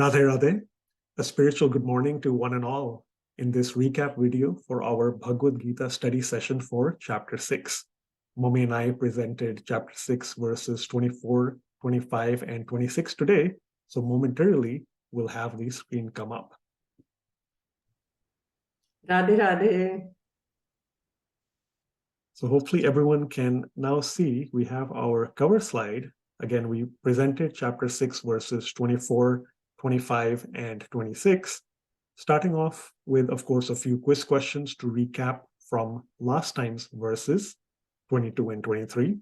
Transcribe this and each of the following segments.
Radhe Radhe, a spiritual good morning to one and all in this recap video for our Bhagavad Gita study session for chapter 6. Mommy and I presented chapter 6 verses 24, 25, and 26 today, so momentarily we'll have the screen come up. Radhe Radhe. So hopefully everyone can now see we have our cover slide. Again, we presented chapter 6 verses 24, 25, and 26, starting off with, of course, a few quiz questions to recap from last time's verses 22 and 23,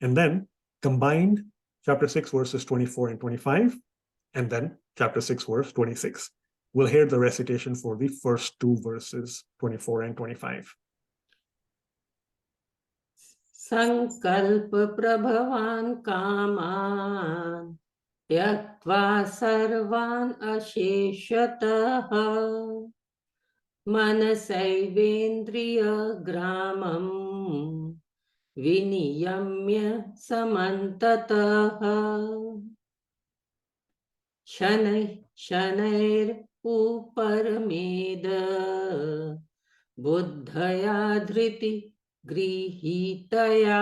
and then combined chapter 6 verses 24 and 25, and then chapter 6 verse 26. We'll hear the recitation for the first two verses 24 and 25. Sankalpa prabhavan kaman yaktva sarvan asheshataha manasayvendriya gramam viniyamya samantataha shanayr uparameda buddhaya dhriti Grihitaya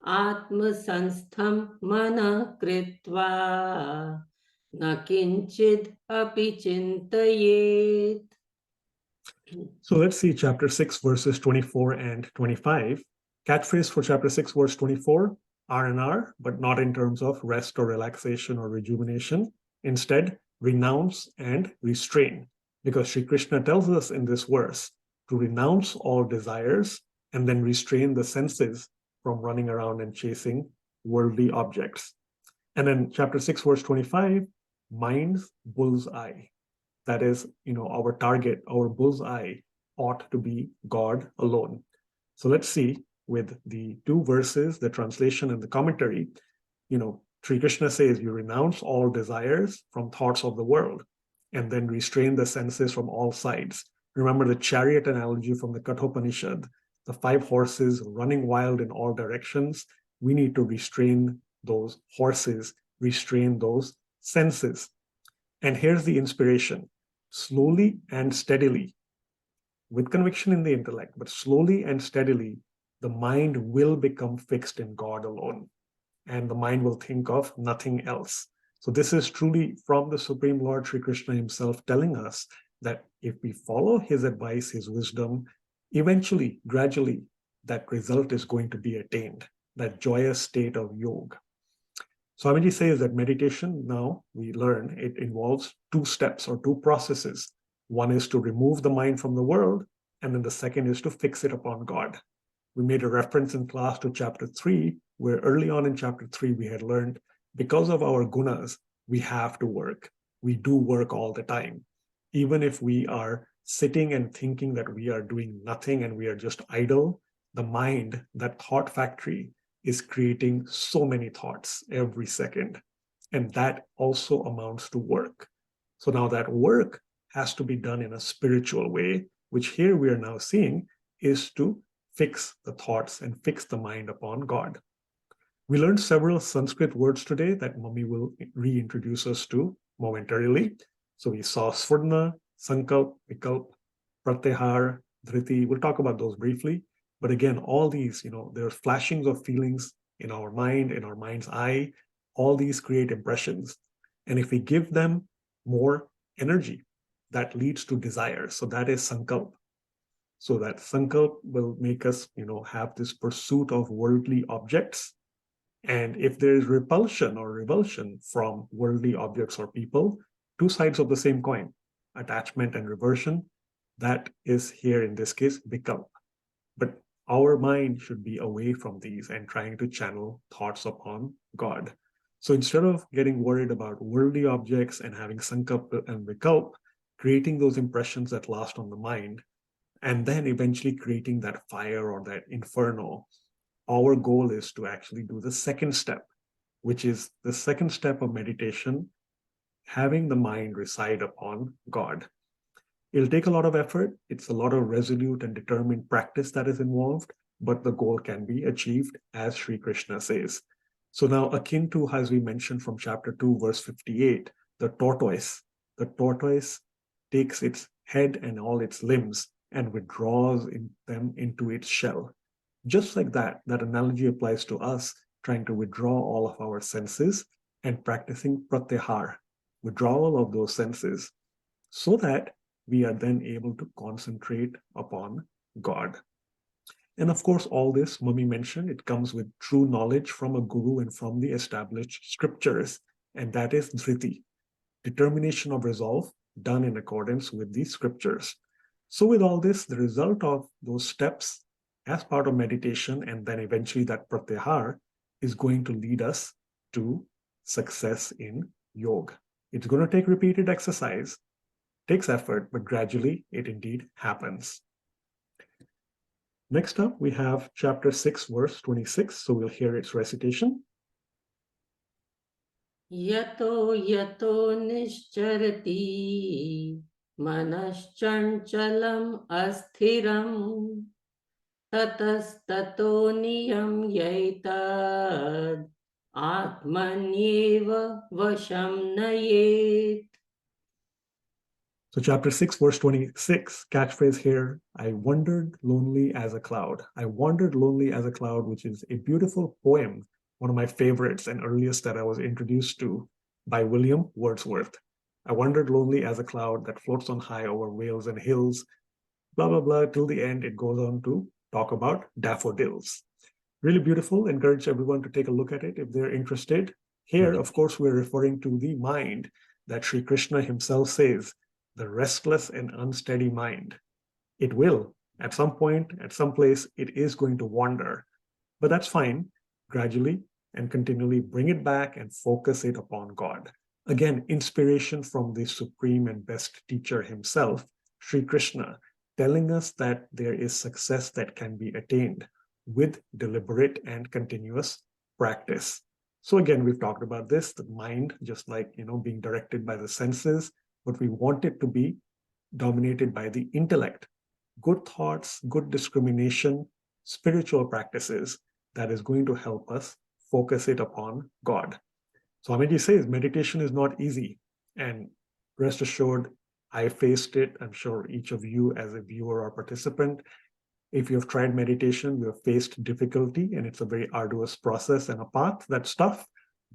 Atmasanstham mana kritva nakinchid api chintayet. So let's see chapter 6 verses 24 and 25. Catchphrase for chapter 6 verse 24, R&R, but not in terms of rest or relaxation or rejuvenation. Instead, renounce and restrain. Because Sri Krishna tells us in this verse to renounce all desires and then restrain the senses from running around and chasing worldly objects. And then chapter 6 verse 25, mind's bullseye. That is, our target, our bullseye ought to be God alone. So let's see with the two verses, the translation and the commentary, Sri Krishna says you renounce all desires from thoughts of the world and then restrain the senses from all sides. Remember the chariot analogy from the Kathopanishad, the 5 horses running wild in all directions. We need to restrain those horses, restrain those senses. And here's the inspiration. Slowly and steadily, with conviction in the intellect, but slowly and steadily, the mind will become fixed in God alone. And the mind will think of nothing else. So this is truly from the Supreme Lord Sri Krishna himself telling us that if we follow his advice, his wisdom, eventually, gradually, that result is going to be attained, that joyous state of yoga. Swamiji says that meditation, now we learn, it involves 2 steps or 2 processes. One is to remove the mind from the world, and then the second is to fix it upon God. We made a reference in class to chapter 3, where early on in chapter 3, we had learned because of our gunas, we have to work. We do work all the time. Even if we are sitting and thinking that we are doing nothing and we are just idle, the mind, that thought factory, is creating so many thoughts every second. And that also amounts to work. So now that work has to be done in a spiritual way, which here we are now seeing is to fix the thoughts and fix the mind upon God. We learned several Sanskrit words today that Mummy will reintroduce us to momentarily. So we saw Sfurna, Sankalp, Vikalp, Pratyahar, Dhriti. We'll talk about those briefly. But again, all these, there are flashings of feelings in our mind, in our mind's eye. All these create impressions. And if we give them more energy, that leads to desire. So that is Sankalp. So that Sankalp will make us, have this pursuit of worldly objects. And if there is repulsion or revulsion from worldly objects or people, 2 sides of the same coin, attachment and reversion, that is here in this case, vikalp. But our mind should be away from these and trying to channel thoughts upon God. So instead of getting worried about worldly objects and having sankalp and vikalp, creating those impressions that last on the mind, and then eventually creating that fire or that inferno, our goal is to actually do the second step, which is the second step of meditation, having the mind reside upon God. It'll take a lot of effort. It's a lot of resolute and determined practice that is involved, but the goal can be achieved as Sri Krishna says. So now akin to, as we mentioned from chapter 2, verse 58, the tortoise. The tortoise takes its head and all its limbs and withdraws them into its shell. Just like that, that analogy applies to us trying to withdraw all of our senses and practicing pratyahar, withdrawal of those senses, so that we are then able to concentrate upon God. And of course, all this, Mummy mentioned, it comes with true knowledge from a guru and from the established scriptures, and that is dhriti, determination of resolve done in accordance with the scriptures. So with all this, the result of those steps as part of meditation and then eventually that pratyahar is going to lead us to success in yoga. It's going to take repeated exercise, takes effort, but gradually it indeed happens. Next up, we have chapter 6, verse 26. So we'll hear its recitation. Yato yato nischarati manaschañchalam asthiram tatastato niyam yaitad atmanyeva vasham nayet. So chapter 6, verse 26, catchphrase here, I wandered lonely as a cloud. I wandered lonely as a cloud, which is a beautiful poem, one of my favorites and earliest that I was introduced to by William Wordsworth. I wandered lonely as a cloud that floats on high over vales and hills, blah, blah, blah, till the end it goes on to talk about daffodils. Really beautiful. Encourage everyone to take a look at it if they're interested. Here, of course, we're referring to the mind that Sri Krishna himself says, the restless and unsteady mind. It will, at some point, at some place, it is going to wander. But that's fine. Gradually and continually bring it back and focus it upon God. Again, inspiration from the supreme and best teacher himself, Sri Krishna, telling us that there is success that can be attained with deliberate and continuous practice. So again, we've talked about this, the mind, just like, being directed by the senses, but we want it to be dominated by the intellect. Good thoughts, good discrimination, spiritual practices that is going to help us focus it upon God. Swamiji says meditation is not easy. And rest assured, I faced it. I'm sure each of you as a viewer or participant, if you've tried meditation, you have faced difficulty, and it's a very arduous process and a path that's tough,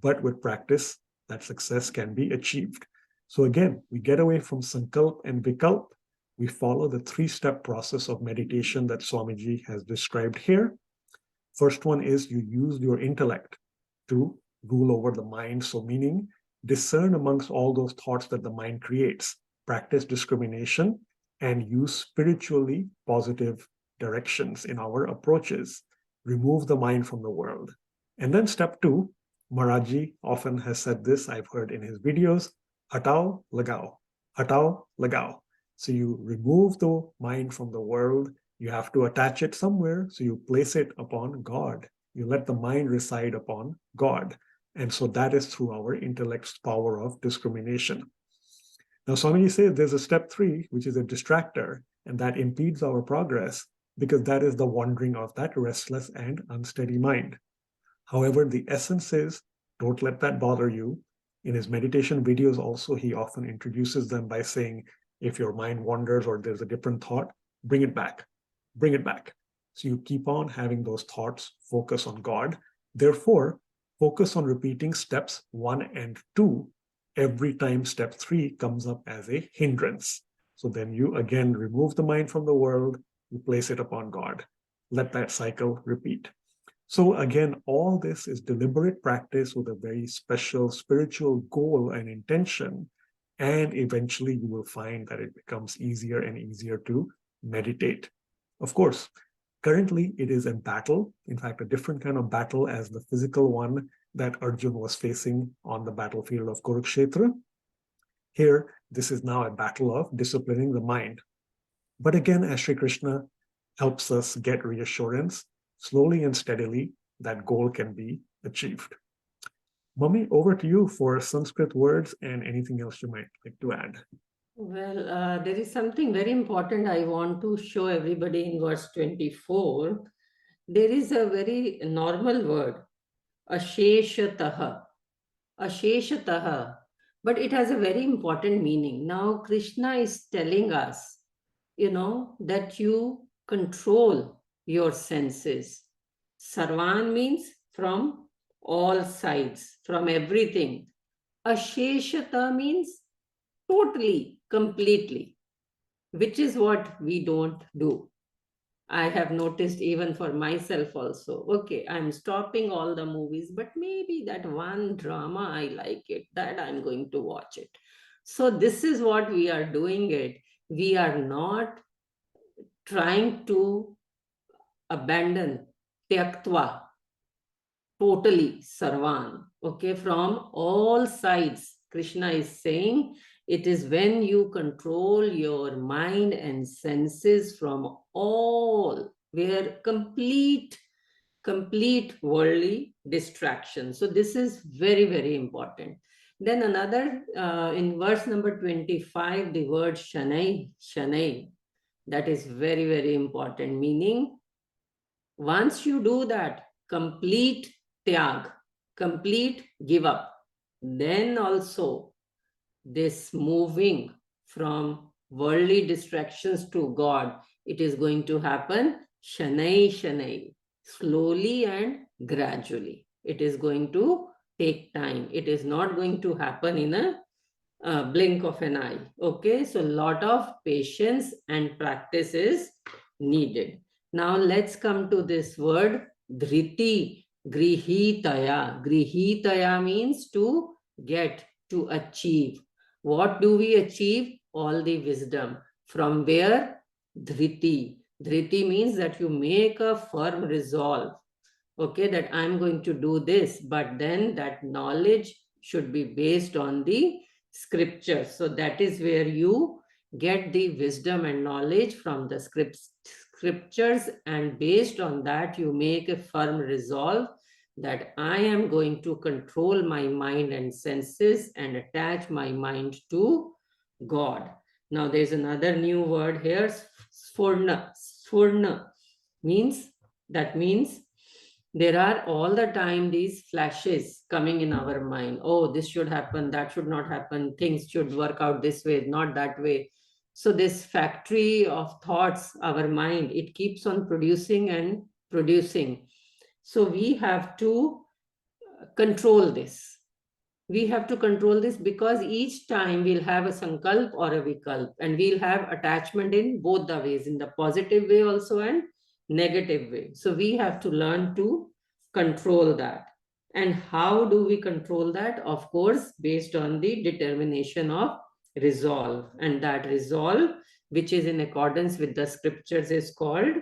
but with practice, that success can be achieved. So again, we get away from sankalp and vikalp. We follow the three-step process of meditation that Swamiji has described here. First one is you use your intellect to rule over the mind. So meaning discern amongst all those thoughts that the mind creates, practice discrimination, and use spiritually positive directions in our approaches. Remove the mind from the world. And then step two, Maharaji often has said this, I've heard in his videos, hatao lagao, hatao lagao. So you remove the mind from the world, you have to attach it somewhere, so you place it upon God. You let the mind reside upon God. And so that is through our intellect's power of discrimination. Now, Swamiji says there's a step three, which is a distractor, and that impedes our progress because that is the wandering of that restless and unsteady mind. However, the essence is don't let that bother you. In his meditation videos also, he often introduces them by saying, if your mind wanders or there's a different thought, bring it back, bring it back. So you keep on having those thoughts, focus on God. Therefore, focus on repeating steps 1 and 2 every time step 3 comes up as a hindrance. So then you again remove the mind from the world, you place it upon God. Let that cycle repeat. So again, all this is deliberate practice with a very special spiritual goal and intention. And eventually you will find that it becomes easier and easier to meditate. Of course, currently it is a battle, in fact, a different kind of battle as the physical one that Arjuna was facing on the battlefield of Kurukshetra. Here, this is now a battle of disciplining the mind. But again, as Sri Krishna helps us get reassurance, slowly and steadily, that goal can be achieved. Mummy, over to you for Sanskrit words and anything else you might like to add. Well, there is something very important I want to show everybody in verse 24. There is a very normal word, asheshataha. Asheshataha. but it has a very important meaning. Now, Krishna is telling us, that you control your senses. Sarvan means from all sides, from everything. Asheshata means totally, completely, which is what we don't do. I have noticed even for myself also. Okay, I'm stopping all the movies, but maybe that one drama, I like it, that I'm going to watch it. So this is what we are doing it. We are not trying to abandon tyaktva, totally sarvan, okay, from all sides. Krishna is saying it is when you control your mind and senses from all, where complete worldly distraction. So this is very, very important. Then another, in verse number 25, the word shanai, shanai, that is very, very important, meaning once you do that, complete tyag, complete give up, then also this moving from worldly distractions to God, it is going to happen shanai shanai, slowly and gradually. It is going to take time. It is not going to happen in a blink of an eye. Okay, so a lot of patience and practice is needed. Now let's come to this word dhriti, grihitaya. Grihitaya means to get, to achieve. What do we achieve? All the wisdom. From where? Dhriti. Dhriti means that you make a firm resolve, okay, that I'm going to do this, but then that knowledge should be based on the scripture. So that is where you get the wisdom and knowledge from the scriptures, and based on that you make a firm resolve that I am going to control my mind and senses and attach my mind to God. Now there's another new word here, sphurna. Sphurna means, that means there are all the time these flashes coming in our mind. Oh, this should happen, that should not happen, things should work out this way, not that way. So this factory of thoughts, our mind, it keeps on producing and producing. So we have to control this. We have to control this, because each time we'll have a sankalp or a vikalp, and we'll have attachment in both the ways, in the positive way also and negative way. So we have to learn to control that. And how do we control that? Of course, based on the determination of resolve. And that resolve, which is in accordance with the scriptures, is called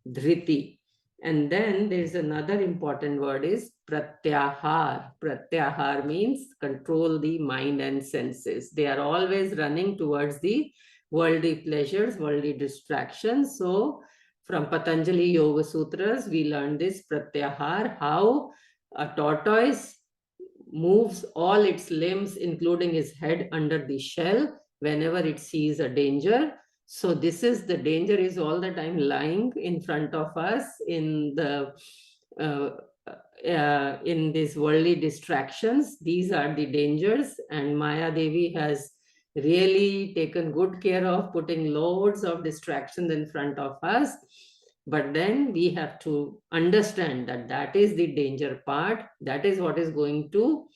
dhriti. And then there is another important word is pratyahar. Pratyahar means control the mind and senses. They are always running towards the worldly pleasures, worldly distractions. So from Patanjali Yoga Sutras, we learn this pratyahar, how a tortoise moves all its limbs, including his head, under the shell whenever it sees a danger. So this is, the danger is all the time lying in front of us in the in these worldly distractions. These are the dangers, and Maya Devi has really taken good care of putting loads of distractions in front of us. But then we have to understand that that is the danger part. That is what is going to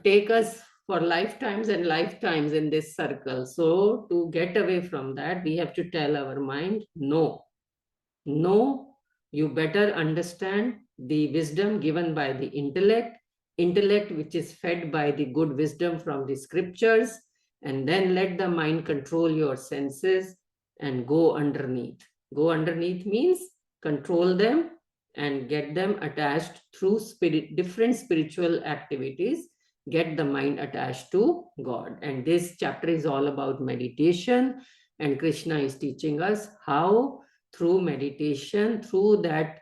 take us for lifetimes and lifetimes in this circle. So to get away from that, we have to tell our mind, no, no, you better understand the wisdom given by the intellect which is fed by the good wisdom from the scriptures, and then let the mind control your senses and go underneath. Go underneath means control them and get them attached through different spiritual activities. Get the mind attached to God. And this chapter is all about meditation, and Krishna is teaching us how through meditation, through that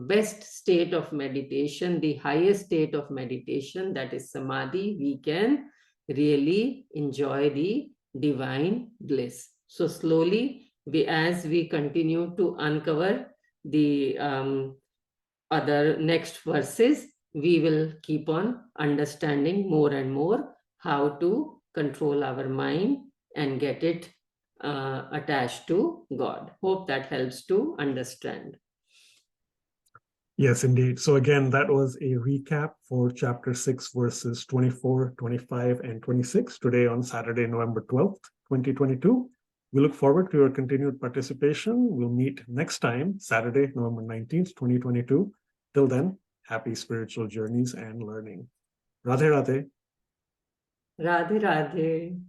best state of meditation, the highest state of meditation, that is samadhi, we can really enjoy the divine bliss. So slowly, as we continue to uncover the other next verses, we will keep on understanding more and more how to control our mind and get it attached to God. Hope that helps to understand. Yes, indeed. So again, that was a recap for chapter 6, verses 24, 25, and 26, today on Saturday, November 12th, 2022. We look forward to your continued participation. We'll meet next time, Saturday, November 19th, 2022. Till then, happy spiritual journeys and learning. Radhe Radhe. Radhe Radhe.